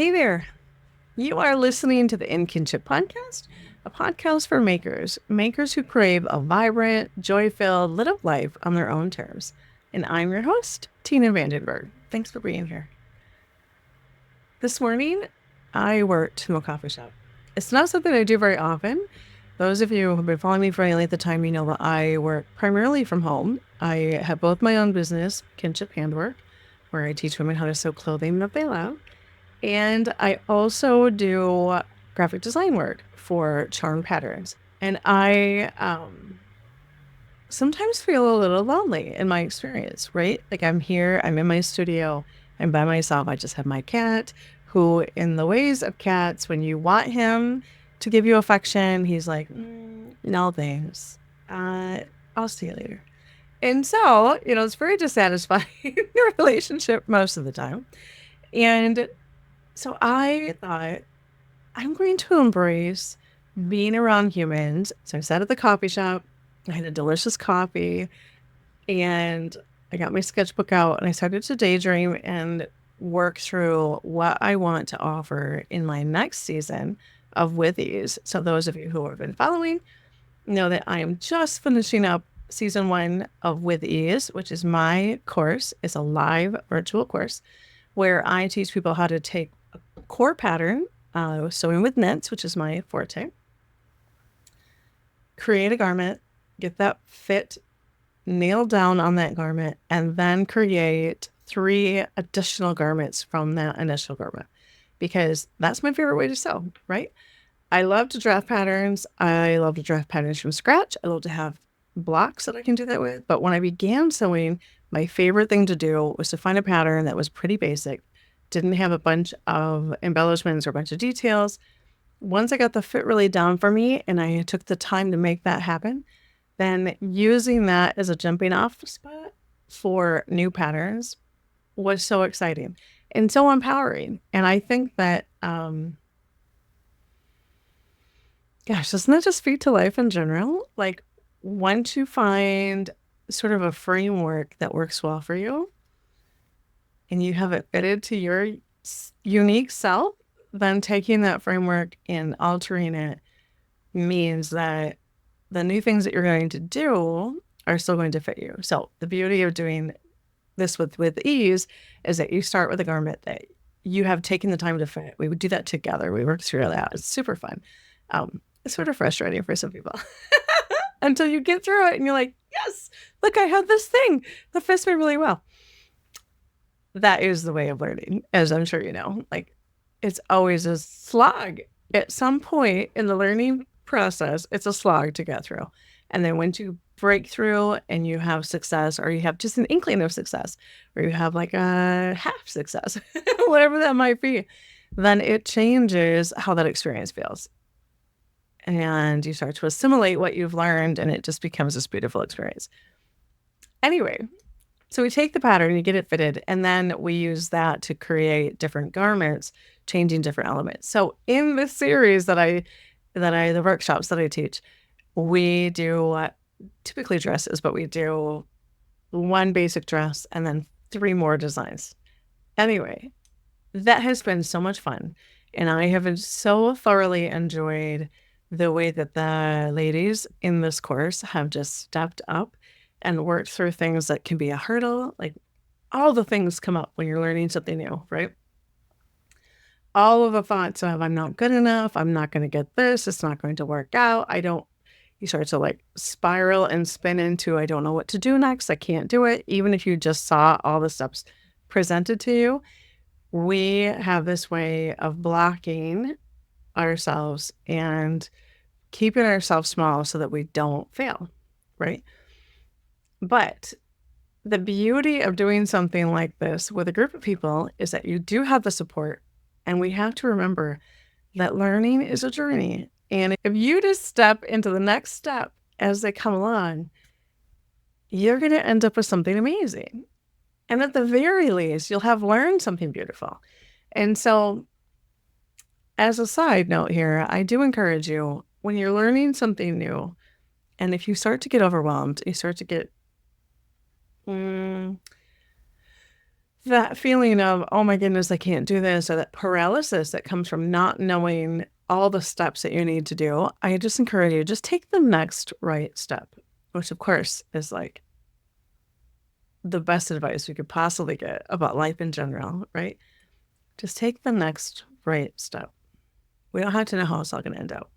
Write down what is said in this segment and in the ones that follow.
Hey there. You are listening to the In Kinship Podcast, a podcast for makers who crave a vibrant, joy filled, lit up life on their own terms. And I'm your host, Tina Vandenberg. Thanks for being here. This morning, I worked in a coffee shop. It's not something I do very often. Those of you who have been following me for any length of time, you know that I work primarily from home. I have both my own business, Kinship Handwork, where I teach women how to sew clothing that they love. And I also do graphic design work for Charm Patterns. And I sometimes feel a little lonely in my experience, right? Like I'm here, I'm in my studio, I'm by myself. I just have my cat, who, in the ways of cats, when you want him to give you affection, he's like, no thanks. I'll see you later. And so, it's very dissatisfying relationship most of the time. And so I thought, I'm going to embrace being around humans. So I sat at the coffee shop. I had a delicious coffee and I got my sketchbook out and I started to daydream and work through what I want to offer in my next season of With Ease. So those of you who have been following know that I am just finishing up season 1 of With Ease, which is my course. It's a live virtual course where I teach people how to take a core pattern, sewing with knits, which is my forte, create a garment, get that fit nailed down on that garment, and then create 3 additional garments from that initial garment, because that's my favorite way to sew, right? I love to draft patterns. I love to draft patterns from scratch. I love to have blocks that I can do that with. But when I began sewing, my favorite thing to do was to find a pattern that was pretty basic, didn't have a bunch of embellishments or a bunch of details. Once I got the fit really down for me and I took the time to make that happen, then using that as a jumping off spot for new patterns was so exciting and so empowering. And I think that, gosh, doesn't that just speak to life in general? Like, once you find sort of a framework that works well for you and you have it fitted to your unique self, then taking that framework and altering it means that the new things that you're going to do are still going to fit you. So the beauty of doing this with ease is that you start with a garment that you have taken the time to fit. We would do that together. We work through that. It's super fun. It's sort of frustrating for some people until you get through it and you're like, yes, look, I have this thing that fits me really well. That is the way of learning, as I'm sure you know. Like, it's always a slog. At some point in the learning process, it's a slog to get through. And then once you break through and you have success, or you have just an inkling of success, or you have like a half success, whatever that might be, then it changes how that experience feels. And you start to assimilate what you've learned, and it just becomes this beautiful experience. Anyway, so we take the pattern, you get it fitted, and then we use that to create different garments, changing different elements. So in this series the workshops that I teach, we do typically dresses, but we do 1 basic dress and then 3 more designs. Anyway, that has been so much fun. And I have so thoroughly enjoyed the way that the ladies in this course have just stepped up and worked through things that can be a hurdle. Like, all the things come up when you're learning something new, right? All of the thoughts of, I'm not good enough, I'm not going to get this, it's not going to work out. You start to like spiral and spin into, I don't know what to do next, I can't do it. Even if you just saw all the steps presented to you, we have this way of blocking ourselves and keeping ourselves small so that we don't fail, right? But the beauty of doing something like this with a group of people is that you do have the support, and we have to remember that learning is a journey. And if you just step into the next step as they come along, you're going to end up with something amazing. And at the very least, you'll have learned something beautiful. And so, as a side note here, I do encourage you, when you're learning something new, and if you start to get overwhelmed, you start to get that feeling of, oh my goodness, I can't do this, or that paralysis that comes from not knowing all the steps that you need to do, I just encourage you, just take the next right step, which of course is like the best advice we could possibly get about life in general, right? Just take the next right step. We don't have to know how it's all going to end up.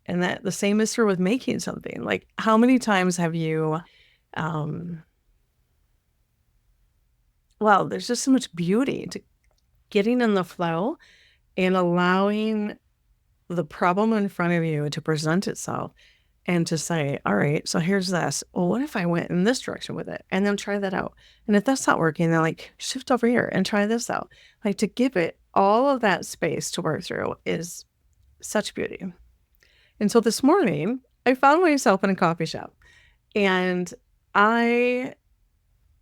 And that the same is true with making something. Like, how many times have you, um, well, there's just so much beauty to getting in the flow and allowing the problem in front of you to present itself and to say, all right, so here's this. Well, what if I went in this direction with it and then try that out? And if that's not working, then like shift over here and try this out. Like, to give it all of that space to work through is such beauty. And so this morning, I found myself in a coffee shop, and I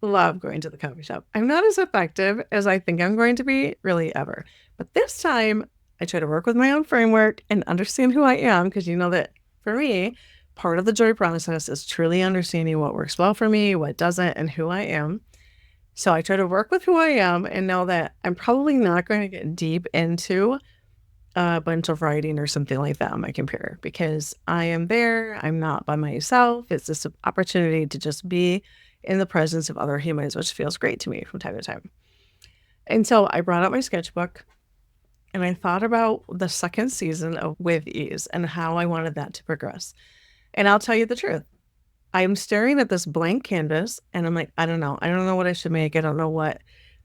love going to the coffee shop. I'm not as effective as I think I'm going to be, really, ever. But this time, I try to work with my own framework and understand who I am, because you know that for me, part of the joy process is truly understanding what works well for me, what doesn't, and who I am. So I try to work with who I am and know that I'm probably not going to get deep into a bunch of writing or something like that on my computer, because I am there. I'm not by myself. It's this opportunity to just be in the presence of other humans, which feels great to me from time to time. And so I brought out my sketchbook and I thought about the second season of With Ease and how I wanted that to progress. And I'll tell you the truth. I'm staring at this blank canvas and I'm like, I don't know. I don't know what I should make. I don't know what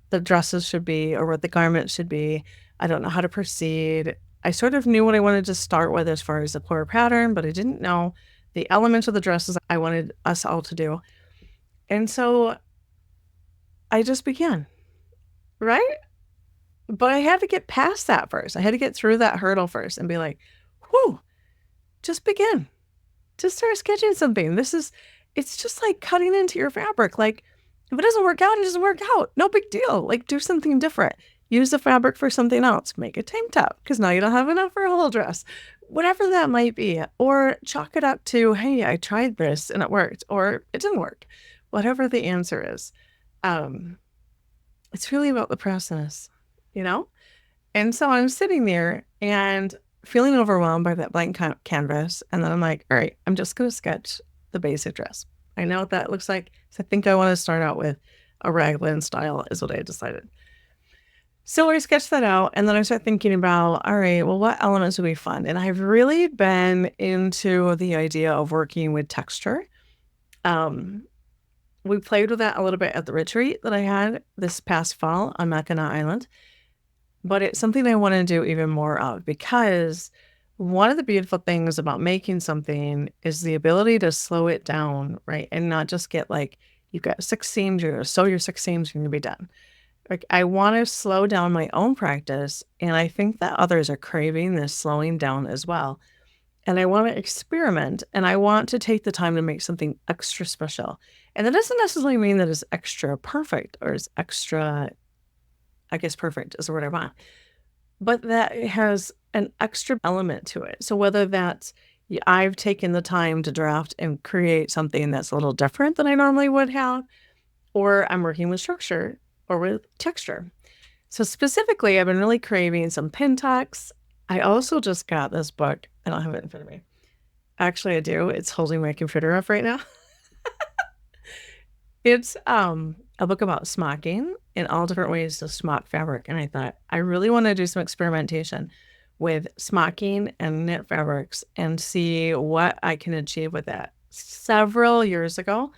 the dresses should be or what the garments should be. I don't know how to proceed. I sort of knew what I wanted to start with as far as the core pattern, but I didn't know the elements of the dresses I wanted us all to do. And so I just began, right? But I had to get past that first. I had to get through that hurdle first and be like, whew, just begin. Just start sketching something. It's just like cutting into your fabric. Like, if it doesn't work out, it doesn't work out. No big deal. Like, do something different. Use the fabric for something else. Make a tank top because now you don't have enough for a whole dress. Whatever that might be. Or chalk it up to, hey, I tried this and it worked, or it didn't work. Whatever the answer is. It's really about the process, you know? And so I'm sitting there and feeling overwhelmed by that blank canvas. And then I'm like, all right, I'm just going to sketch the basic dress. I know what that looks like. So I think I want to start out with a raglan style is what I decided. So I sketched that out, and then I started thinking about, all right, well, what elements would be fun? And I've really been into the idea of working with texture. We played with that a little bit at the retreat that I had this past fall on Mackinac Island, but it's something I want to do even more of, because one of the beautiful things about making something is the ability to slow it down, right? And not just get like, you've got 6 seams, you're going to sew your 6 seams, you're going to be done. Like, I want to slow down my own practice, and I think that others are craving this slowing down as well. And I want to experiment, and I want to take the time to make something extra special. And that doesn't necessarily mean that it's extra perfect or it's extra, I guess perfect is the word I want, but that it has an extra element to it. So whether that's I've taken the time to draft and create something that's a little different than I normally would have, or I'm working with structure or with texture. So specifically, I've been really craving some Pentex. I also just got this book. I don't have it in front of me. Actually, I do. It's holding my computer up right now. It's a book about smocking and all different ways to smock fabric. And I thought, I really want to do some experimentation with smocking and knit fabrics and see what I can achieve with that. Several years ago,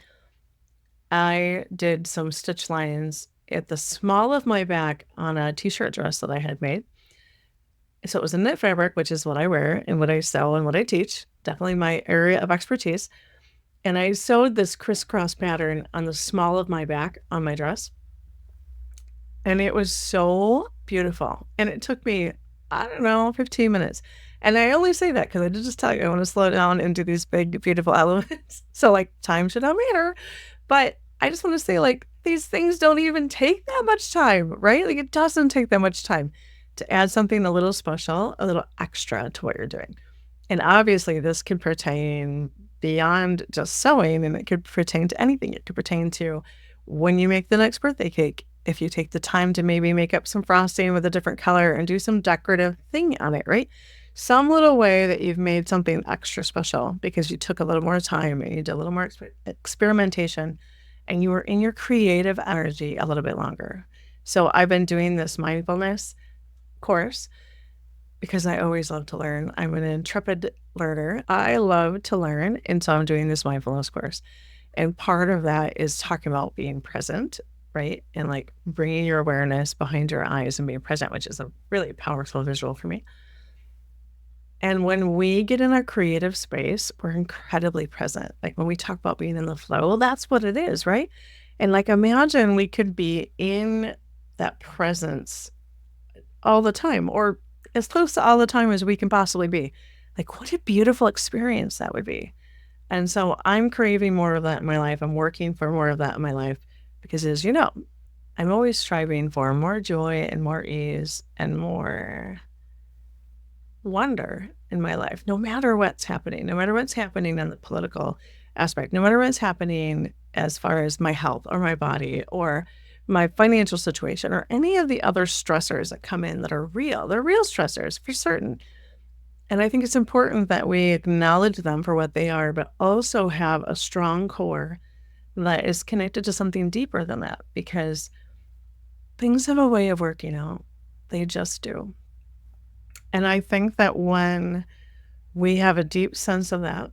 I did some stitch lines at the small of my back on a t-shirt dress that I had made. So it was a knit fabric, which is what I wear and what I sell and what I teach. Definitely my area of expertise. And I sewed this crisscross pattern on the small of my back on my dress. And it was so beautiful. And it took me, I don't know, 15 minutes. And I only say that because I did just tell you I want to slow down and do these big, beautiful elements. So like, time should not matter. But I just want to say, like, these things don't even take that much time, right? Like, it doesn't take that much time to add something a little special, a little extra to what you're doing. And obviously this can pertain beyond just sewing, and it could pertain to anything. It could pertain to when you make the next birthday cake if you take the time to maybe make up some frosting with a different color and do some decorative thing on it, right? Some little way that you've made something extra special because you took a little more time and you did a little more experimentation and you were in your creative energy a little bit longer. So I've been doing this mindfulness course because I always love to learn. I'm an intrepid learner. I love to learn. And so I'm doing this mindfulness course. And part of that is talking about being present, right? And like bringing your awareness behind your eyes and being present, which is a really powerful visual for me. And when we get in our creative space, we're incredibly present. Like when we talk about being in the flow, that's what it is, right? And like imagine we could be in that presence all the time or as close to all the time as we can possibly be. Like what a beautiful experience that would be. And so I'm craving more of that in my life. I'm working for more of that in my life because as you know, I'm always striving for more joy and more ease and more wonder in my life, no matter what's happening, no matter what's happening in the political aspect, no matter what's happening as far as my health or my body or my financial situation or any of the other stressors that come in that are real. They're real stressors for certain. And I think it's important that we acknowledge them for what they are, but also have a strong core that is connected to something deeper than that because things have a way of working out. They just do. And I think that when we have a deep sense of that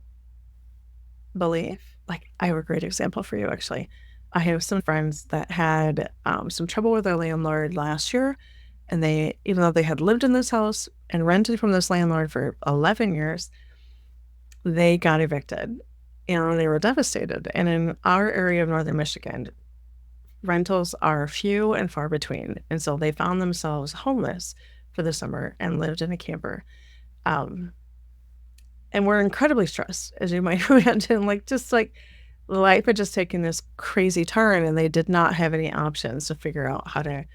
belief, like I have a great example for you, actually. I have some friends that had some trouble with their landlord last year. And they, even though they had lived in this house and rented from this landlord for 11 years, they got evicted and they were devastated. And in our area of Northern Michigan, rentals are few and far between. And so they found themselves homeless for the summer and lived in a camper. And we're incredibly stressed, as you might imagine, like just like life had just taken this crazy turn and they did not have any options to figure out how to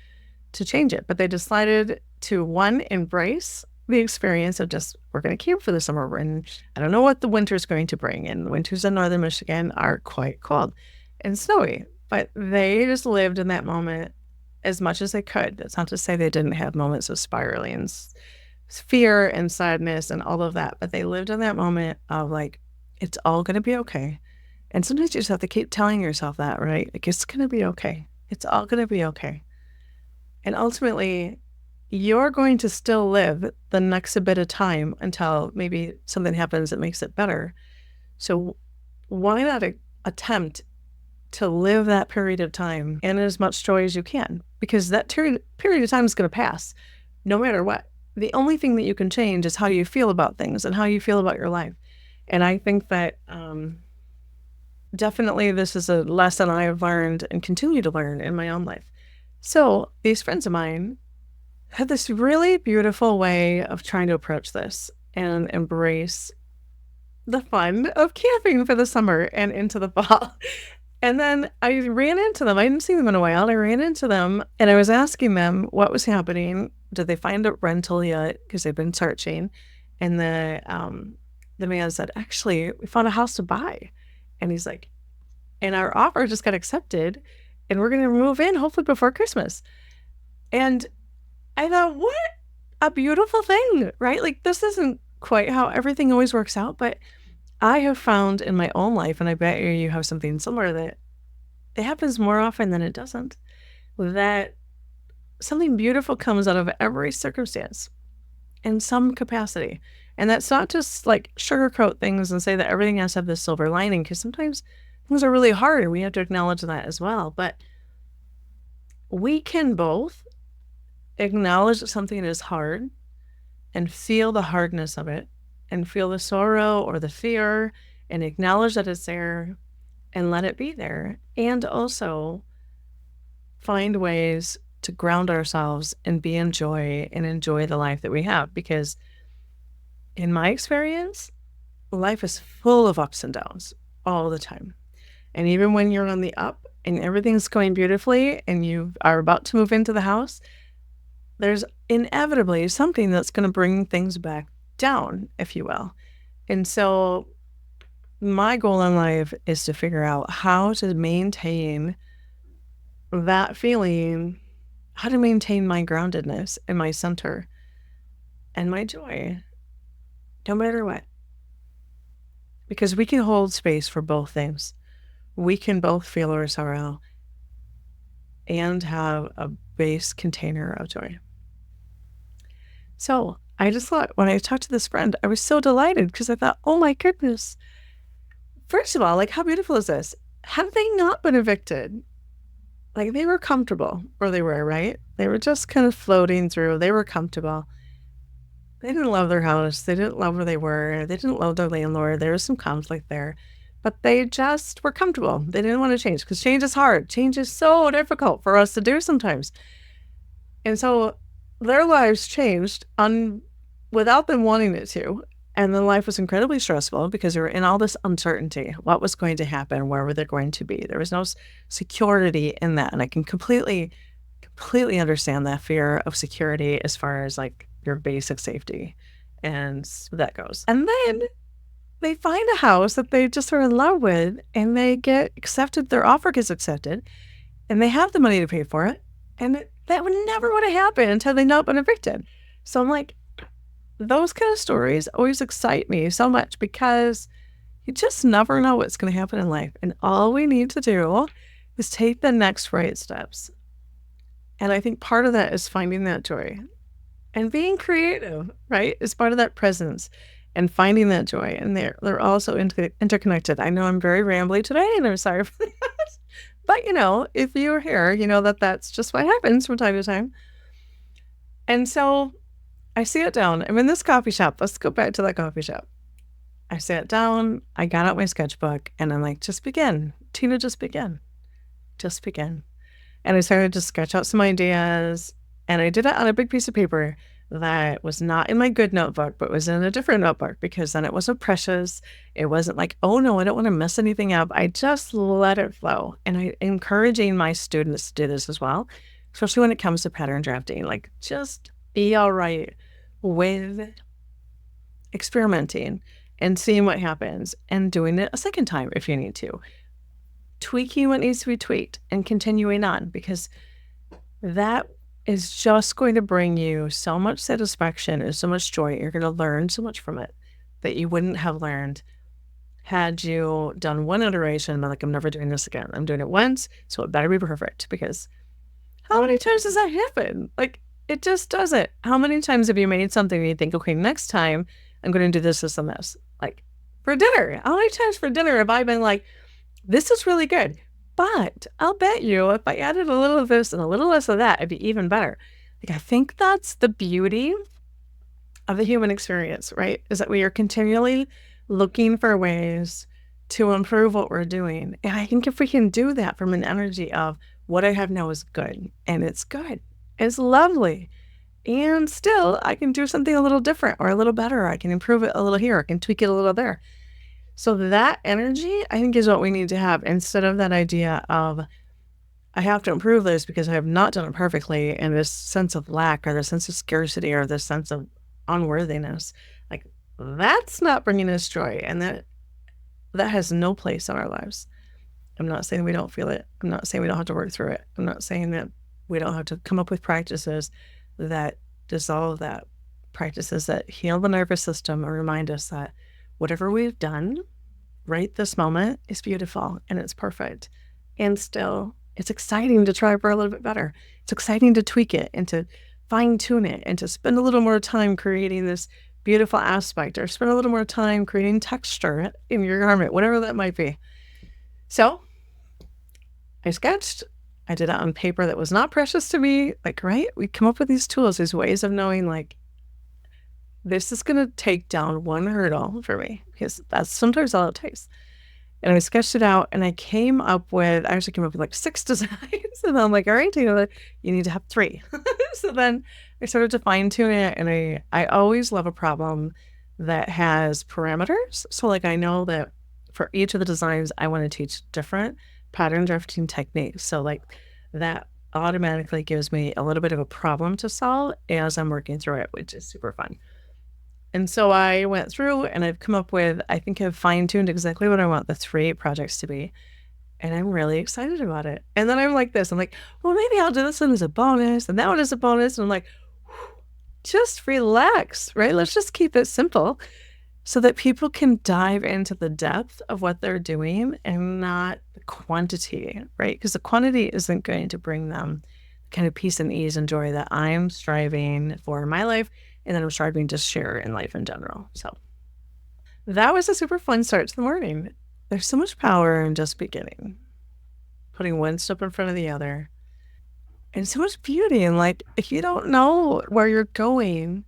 change it. But they decided to one, embrace the experience of just, we're going to camp for the summer. And I don't know what the winter's going to bring. And winters in Northern Michigan are quite cold and snowy, but they just lived in that moment as much as they could. That's not to say they didn't have moments of spiraling and fear and sadness and all of that, but they lived in that moment of like, it's all going to be okay. And sometimes you just have to keep telling yourself that, right? Like, it's going to be okay. It's all going to be okay. And ultimately, you're going to still live the next bit of time until maybe something happens that makes it better. So why not attempt to live that period of time in as much joy as you can? Because that period of time is going to pass no matter what. The only thing that you can change is how you feel about things and how you feel about your life. And I think that definitely this is a lesson I have learned and continue to learn in my own life. So these friends of mine had this really beautiful way of trying to approach this and embrace the fun of camping for the summer and into the fall. And then I ran into them. I hadn't seen them in a while. I ran into them and I was asking them what was happening. Did they find a rental yet? Because they've been searching. And the man said, actually, we found a house to buy. And he's like, and our offer just got accepted and we're going to move in hopefully before Christmas. And I thought, what a beautiful thing, right? Like this isn't quite how everything always works out, but I have found in my own life, and I bet you have something similar, that it happens more often than it doesn't, that something beautiful comes out of every circumstance in some capacity. And that's not just like sugarcoat things and say that everything has to have this silver lining, because sometimes things are really hard and we have to acknowledge that as well. But we can both acknowledge that something is hard and feel the hardness of it and feel the sorrow or the fear and acknowledge that it's there and let it be there. And also find ways to ground ourselves and be in joy and enjoy the life that we have. Because in my experience, life is full of ups and downs all the time. And even when you're on the up and everything's going beautifully and you are about to move into the house, there's inevitably something that's going to bring things back down, if you will. And so my goal in life is to figure out how to maintain that feeling, how to maintain my groundedness and my center and my joy, no matter what. Because we can hold space for both things. We can both feel our sorrow and have a base container of joy. So I just thought, when I talked to this friend, I was so delighted because I thought, oh my goodness. First of all, like, how beautiful is this? Had they not been evicted, like, they were comfortable where they were, right? They were just kind of floating through. They were comfortable. They didn't love their house. They didn't love where they were. They didn't love their landlord. There was some conflict there. But they just were comfortable. They didn't want to change because change is hard. Change is so difficult for us to do sometimes. And so their lives changed without them wanting it to. And then life was incredibly stressful because they were in all this uncertainty. What was going to happen? Where were they going to be? There was no security in that. And I can completely understand that fear of security as far as like your basic safety. And that goes. And then they find a house that they just are in love with and they get accepted. Their offer gets accepted and they have the money to pay for it. And that would never have happened had they not been evicted. So I'm like, those kind of stories always excite me so much because you just never know what's going to happen in life. And all we need to do is take the next right steps. And I think part of that is finding that joy and being creative, right? Is part of that presence and finding that joy. And they're also interconnected. I know I'm very rambly today and I'm sorry for that. But, if you're here, you know that that's just what happens from time to time. And so I sat down. I'm in this coffee shop. Let's go back to that coffee shop. I sat down. I got out my sketchbook and I'm like, just begin. Tina, just begin. Just begin. And I started to sketch out some ideas. And I did it on a big piece of paper that was not in my good notebook, but was in a different notebook because then it wasn't precious. It wasn't like, oh no, I don't want to mess anything up. I just let it flow. And I'm encouraging my students to do this as well, especially when it comes to pattern drafting. Like, just be all right with experimenting and seeing what happens and doing it a second time if you need to. Tweaking what needs to be tweaked and continuing on, because that is just going to bring you so much satisfaction and so much joy. You're going to learn so much from it that you wouldn't have learned had you done one iteration and been like, I'm never doing this again. I'm doing it once, so it better be perfect. Because how many times does that happen? Like, it just doesn't. How many times have you made something and you think, okay, next time I'm going to do this, this, and this? Like, for dinner. How many times for dinner have I been like, this is really good, but I'll bet you if I added a little of this and a little less of that, it'd be even better. Like, I think that's the beauty of the human experience, right? Is that we are continually looking for ways to improve what we're doing. And I think if we can do that from an energy of what I have now is good, and it's good, it's lovely, and still I can do something a little different or a little better. I can improve it a little here. I can tweak it a little there. So that energy, I think, is what we need to have instead of that idea of, I have to improve this because I have not done it perfectly, and this sense of lack or this sense of scarcity or this sense of unworthiness. Like, that's not bringing us joy, and that has no place in our lives. I'm not saying we don't feel it. I'm not saying we don't have to work through it. I'm not saying that we don't have to come up with practices that dissolve that, practices that heal the nervous system and remind us that whatever we've done right this moment is beautiful and it's perfect. And still, it's exciting to try for a little bit better. It's exciting to tweak it and to fine tune it and to spend a little more time creating this beautiful aspect, or spend a little more time creating texture in your garment, whatever that might be. So I sketched. I did it on paper that was not precious to me. Like, right? We come up with these tools, these ways of knowing, like, this is going to take down one hurdle for me, because that's sometimes all it takes. And I sketched it out and I came up with like 6 designs. And I'm like, all right, Taylor, you need to have 3. So then I started to fine tune it. And I always love a problem that has parameters. So like, I know that for each of the designs, I want to teach different pattern drafting techniques. So like, that automatically gives me a little bit of a problem to solve as I'm working through it, which is super fun. And so I went through and I've come up with, I think I've fine-tuned exactly what I want the 3 projects to be. And I'm really excited about it. And then I'm like this, I'm like, well, maybe I'll do this one as a bonus and that one as a bonus. And I'm like, just relax, right? Let's just keep it simple so that people can dive into the depth of what they're doing and not the quantity, right? Because the quantity isn't going to bring them kind of peace and ease and joy that I'm striving for in my life and that I'm striving to share in life in general. So that was a super fun start to the morning. There's so much power in just beginning, putting one step in front of the other, and so much beauty in like, if you don't know where you're going,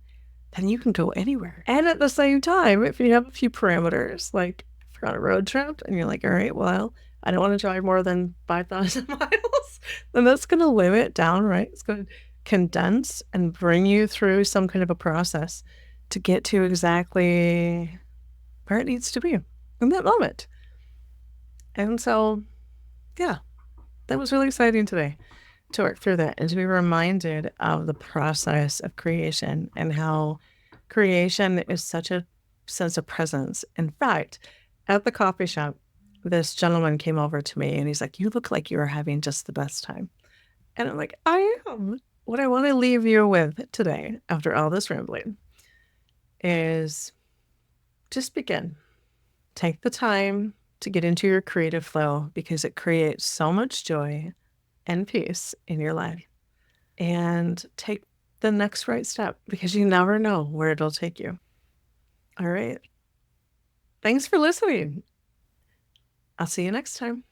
then you can go anywhere. And at the same time, if you have a few parameters, like if you're on a road trip and you're like, all right, well, I don't want to drive more than 5,000 miles, then that's going to limit down, right? It's going to condense and bring you through some kind of a process to get to exactly where it needs to be in that moment. And so, yeah, that was really exciting today to work through that and to be reminded of the process of creation and how creation is such a sense of presence. In fact, at the coffee shop, this gentleman came over to me and he's like, you look like you are having just the best time. And I'm like, I am. What I want to leave you with today, after all this rambling, is just begin. Take the time to get into your creative flow because it creates so much joy and peace in your life. And take the next right step because you never know where it'll take you. All right. Thanks for listening. I'll see you next time.